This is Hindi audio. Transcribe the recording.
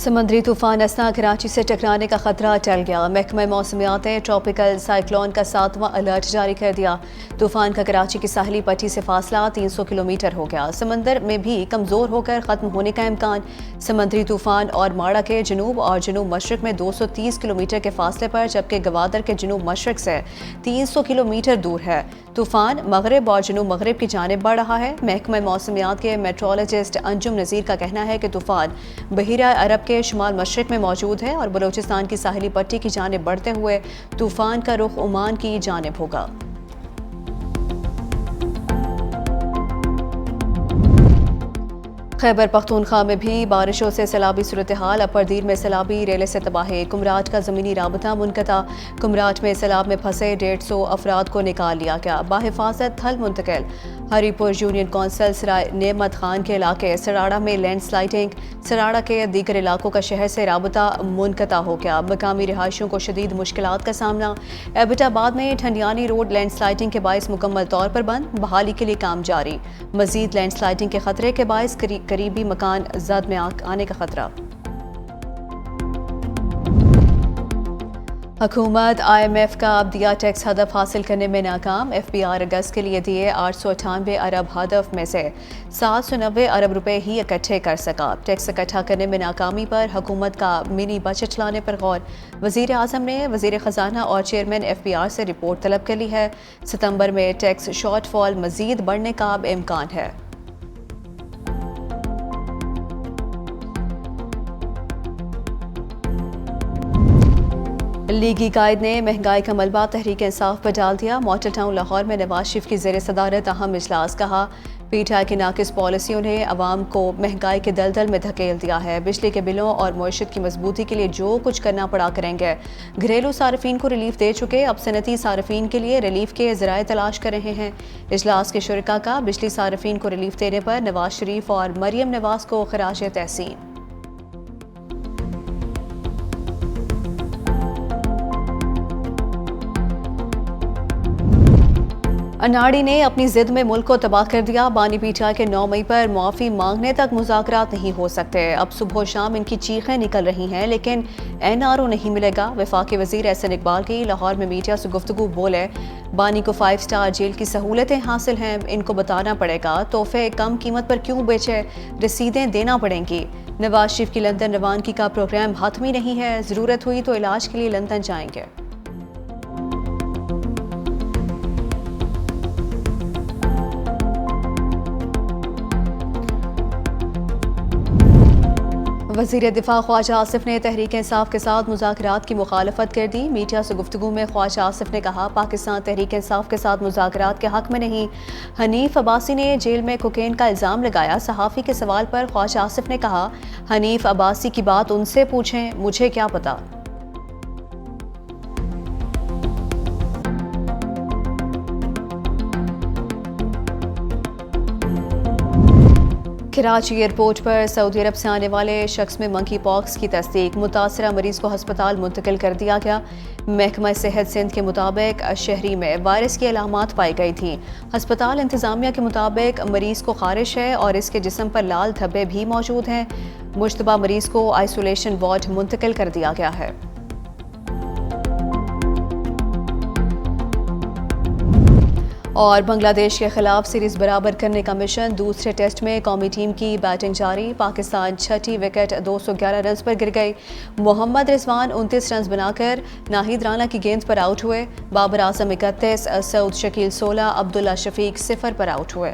समुद्री तूफान असना कराची से टकराने का खतरा टल गया। महकमा मौसमियात ने ट्रॉपिकल साइक्लोन का 7वां अलर्ट जारी कर दिया। तूफान का कराची की साहली पट्टी से फासला 300 किलोमीटर हो गया। समंदर में भी कमज़ोर होकर ख़त्म होने का इम्कान। समुद्री तूफान और माड़ा के जनूब और जनूब मशरक में 230 किलोमीटर के फासले पर, जबकि गवादर के जनूब मशरक से 300 किलोमीटर दूर है। तूफान मगरब और जनूब मगरब की जानिब बढ़ रहा है। महकमा मौसमियात के मेट्रोलॉजिस्ट अंजुम नज़ीर का कहना है कि तूफान बहीरा अरब के शुमाल मशरक में मौजूद है और बलूचिस्तान की साहिली पट्टी की जानिब बढ़ते हुए तूफान का रुख ओमान की जानिब होगा। खैबर पख्तूनख्वा में भी बारिशों से सैलाबी सूरत हाल। अपरदीर में सैलाबी रेले से तबाही। कुमराट का ज़मीनी राबता मुनक़ता। कुमराट में सैलाब में फंसे 150 अफराद को निकाल लिया गया। बाहिफाजत थल मुंतकिल। हरीपुर यूनियन कौंसल सराय नेमत खान के इलाके सराड़ा में लैंडस्लाइडिंग। सराड़ा के दीगर इलाकों का शहर से राबता मुनक़ता हो गया। मकामी रिहायशियों को शदीद मुश्किलात का सामना। एबटाबाद में ठंडियानी रोड लैंडस्लाइडिंग के बायस मुकम्मल तौर पर बंद। बहाली के लिए काम जारी। मजीद लैंडस्लाइडिंग के खतरे के बायस करीबी मकान जद में आने का खतरा। हुकूमत IMF का अब दिया टैक्स हदफ हासिल करने में नाकाम। FBR अगस्त के लिए दिए 898 अरब हदफ में से 790 अरब रुपए ही इकट्ठे कर सका। टैक्स इकट्ठा करने में नाकामी पर हुकूमत का मिनी बजट लाने पर गौर। वज़ीर आज़म ने वज़ीर ख़जाना और चेयरमैन FBR से रिपोर्ट तलब कर ली है। सितंबर में टैक्स शॉर्टफॉल मजीद बढ़ने का अब इम्कान है। लीगी कायद ने महंगाई का मलबा तहरीक इंसाफ पर डाल दिया। मॉडल टाउन लाहौर में नवाज शरीफ की ज़ेर सदारत अहम इजलास। कहा पीटीआई की नाकिस पॉलिसियों ने अवाम को महंगाई के दलदल में धकेल दिया है। बिजली के बिलों और मईशत की मजबूती के लिए जो कुछ करना पड़ा करेंगे। घरेलू सार्फिन को रिलीफ दे चुके, अब सनती सार्फिन के लिए रिलीफ के ज़राए तलाश कर रहे हैं। इजलास के शुरका का बिजली सार्फिन को रिलीफ देने पर नवाज शरीफ और मरियम नवाज को खराज तहसीन। अनाड़ी ने अपनी जिद में मुल्क को तबाह कर दिया। बानी पीटीआई के 9 मई पर मुआफ़ी मांगने तक मुज़ाकरात नहीं हो सकते। अब सुबह शाम इनकी चीखें निकल रही हैं, लेकिन NRO नहीं मिलेगा। वफाकी वज़ीर एहसन इकबाल की लाहौर में मीडिया से गुफ्तगू बोले, बानी को 5 स्टार जेल की सहूलतें हासिल हैं, इनको बताना पड़ेगा तोहफे कम कीमत पर क्यों बेचे, रसीदें देना पड़ेंगी। नवाज शरीफ की लंदन रवानगी का प्रोग्राम हाथमी नहीं है, ज़रूरत हुई तो इलाज के लिए लंदन जाएंगे। वज़ीर दिफा ख्वाजा आसिफ ने तहरीक इंसाफ के साथ मुज़ाकरात की मुखालफत कर दी। मीडिया से गुफ्तगू में ख्वाजा आसिफ ने कहा पाकिस्तान तहरीक इंसाफ के साथ मुज़ाकरात के हक में नहीं। हनीफ अब्बासी ने जेल में कोकेन का इल्ज़ाम लगाया। सहाफ़ी के सवाल पर ख्वाजा आसिफ ने कहा हनीफ अब्बासी की बात उनसे पूछें, मुझे क्या पता। कराची एयरपोर्ट पर सऊदी अरब से आने वाले शख्स में मंकी पॉक्स की तस्दीक। मुतासरा मरीज को अस्पताल मुंतकिल कर दिया गया। महकमा सेहत सिंध के मुताबिक शहरी में वायरस की अलामात पाई गई थी। अस्पताल इंतजामिया के मुताबिक मरीज को खारिश है और इसके जिस्म पर लाल धब्बे भी मौजूद हैं। मुश्तबा मरीज को आइसोलेशन वार्ड मुंतकिल कर दिया गया है। और बांग्लादेश के खिलाफ सीरीज बराबर करने का मिशन। दूसरे टेस्ट में कौमी टीम की बैटिंग जारी। पाकिस्तान 6ठी विकेट 211 रन पर गिर गई। मोहम्मद रिजवान 29 रन बनाकर नाहिद राना की गेंद पर आउट हुए। बाबर आजम 31, सऊद शकील 16, अब्दुल्ला शफीक 0 पर आउट हुए।